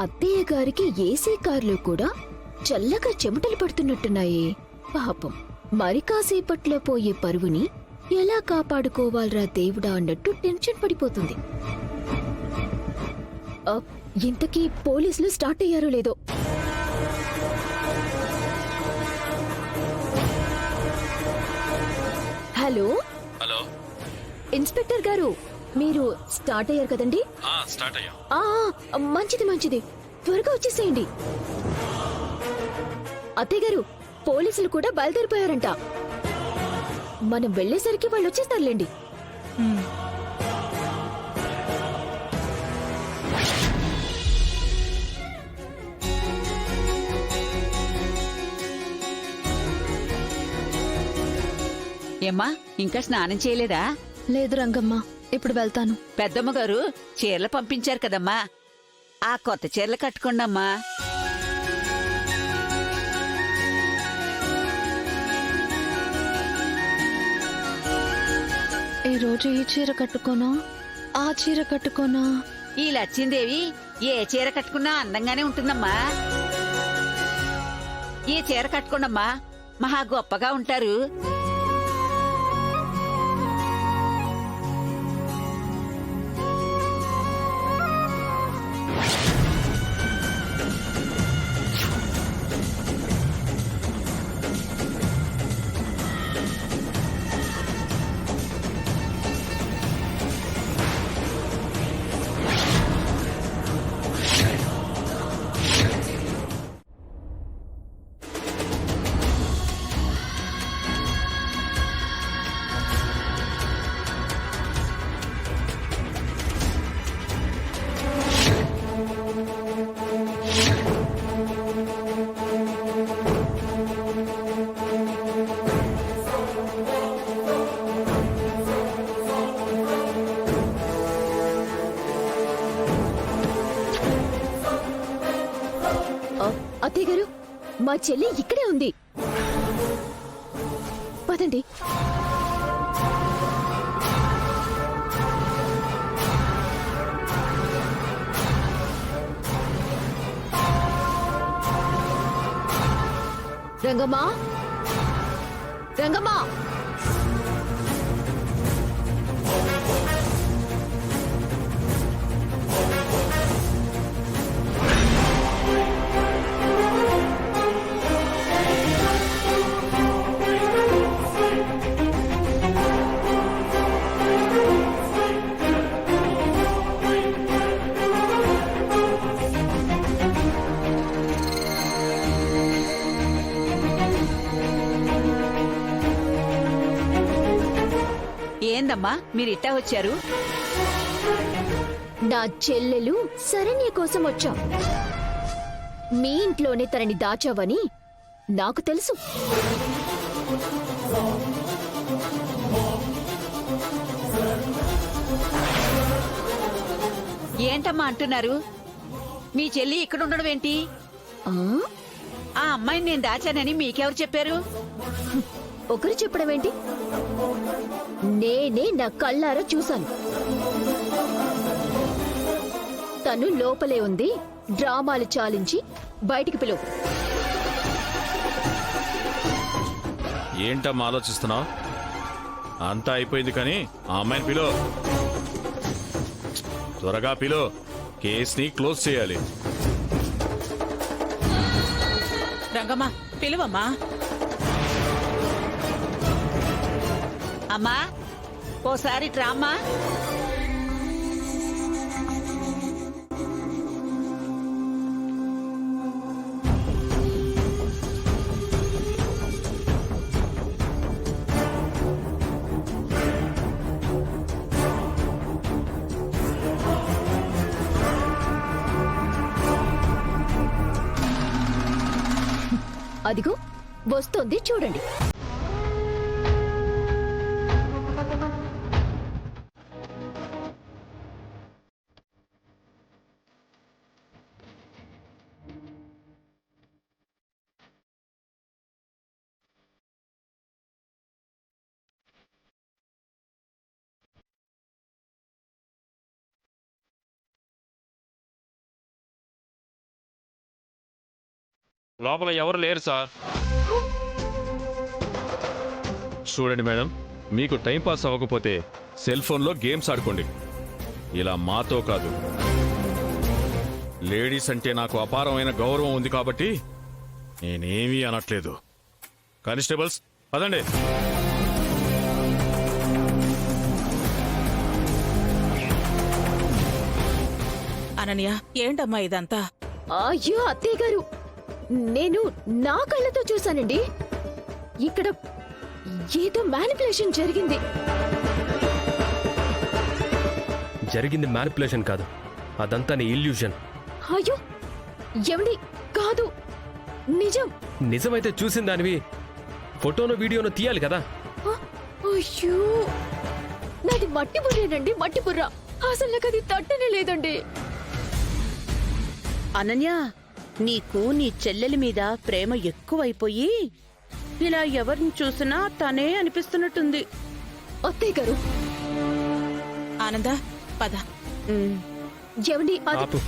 అత్తయ్య గారికి ఏసీ కార్లో కూడా చల్లగా చెమటలు పడుతున్నట్టున్నాయి. పాపం మరి కాసేపట్లో పోయే పరువుని ఎలా కాపాడుకోవాలరా దేవుడా అన్నట్టు టెన్షన్ పడిపోతుంది. ఇంతకీ పోలీసులు స్టార్ట్ అయ్యారో లేదో. హలో హలో ఇన్స్పెక్టర్ గారు, మీరు స్టార్ట్ అయ్యారు కదండి? స్టార్ట్ అయ్యాం. మంచిది మంచిది, త్వరగా వచ్చేసేయండి. అత్తయ్య గారు, పోలీసులు కూడా బయలుదేరిపోయారంట. మనం వెళ్లేసరికి వాళ్ళు వచ్చేస్తారులేండి. ఏమ్మా, ఇంకా స్నానం చేయలేదా? లేదు రంగమ్మ, ఇప్పుడు వెళ్తాను. పెద్దమ్మ గారు చీరలు పంపించారు కదమ్మా, ఆ కొత్త చీరలు కట్టుకోండమ్మా. ఈ రోజు ఈ చీర కట్టుకోనా, ఆ చీర కట్టుకోనా? ఈ లచ్చిందేవి ఏ చీర కట్టుకున్నా అందంగానే ఉంటుందమ్మా. ఈ చీర కట్టుకోండమ్మా, మహా గొప్పగా ఉంటారు. అత్తయ్య గారు, మా చెల్లి ఇక్కడే ఉంది. పదండి. రంగమ్మా, రంగమ్మా, ఏందమ్మా మీరిట్టా వచ్చారు? నా చెల్లెలు శరణ్య కోసం వచ్చాం. మీ ఇంట్లోనే తనని దాచావని నాకు తెలుసు. ఏంటమ్మా అంటున్నారు? మీ చెల్లి ఇక్కడ ఉండడం ఏంటి? ఆ అమ్మాయిని నేను దాచానని మీకెవరు చెప్పారు? ఒకరు చెప్పడం ఏంటి? నేనే నా కళ్ళారా చూశాను. తను లోపలే ఉంది. డ్రామాలు చాలించి బయటికి పిలువు. ఏంటమ్మా ఆలోచిస్తున్నావు? అంతా అయిపోయింది కానీ ఆ అమ్మాయిని పిలో, త్వరగా పిలో. కేసుని క్లోజ్ చేయాలి. రంగమ్మా, పిలువమ్మా. అమ్మా, ఓసారి ట్రామ్మా. అదిగో వస్తోంది, చూడండి. లోపల ఎవరు లేరు సార్. చూడండి మేడం, మీకు టైం పాస్ అవ్వకపోతే సెల్ ఫోన్లో గేమ్స్ ఆడుకోండి, ఇలా మాతో కాదు. లేడీస్ అంటే నాకు అపారమైన గౌరవం ఉంది కాబట్టి నేనేమీ అనట్లేదు. కానిస్టేబుల్స్ పదండి. అనన్య, ఏంటమ్మా ఇదంతా? అయ్యో అత్తయ్య గారు, నేను నా కళ్ళతో చూశానండి. ఇక్కడ ఏదో మ్యానిపులేషన్ జరిగింది. జరిగింది మ్యానిపులేషన్ కాదు, అదంతా నీ ఇల్యూషన్. అయ్యో ఏమండి, కాదు, నిజం. నిజమైతే చూసిన దానివి ఫోటోను వీడియోను తీయాలి కదా. ఆ, అయ్యో నాది మట్టి బుర్రేనండి, మట్టి బుర్ర. అసలు నాకు అది తట్టనే లేదండి. అనన్య, నీకు నీ చెల్లెలి మీద ప్రేమ ఎక్కువైపోయి ఇలా ఎవరిని చూసినా తనే అనిపిస్తున్నట్టుంది. అత్తయ్య గారు, ఆనంద, పద. ఉమ్. ఏమండి, అది ఆపు.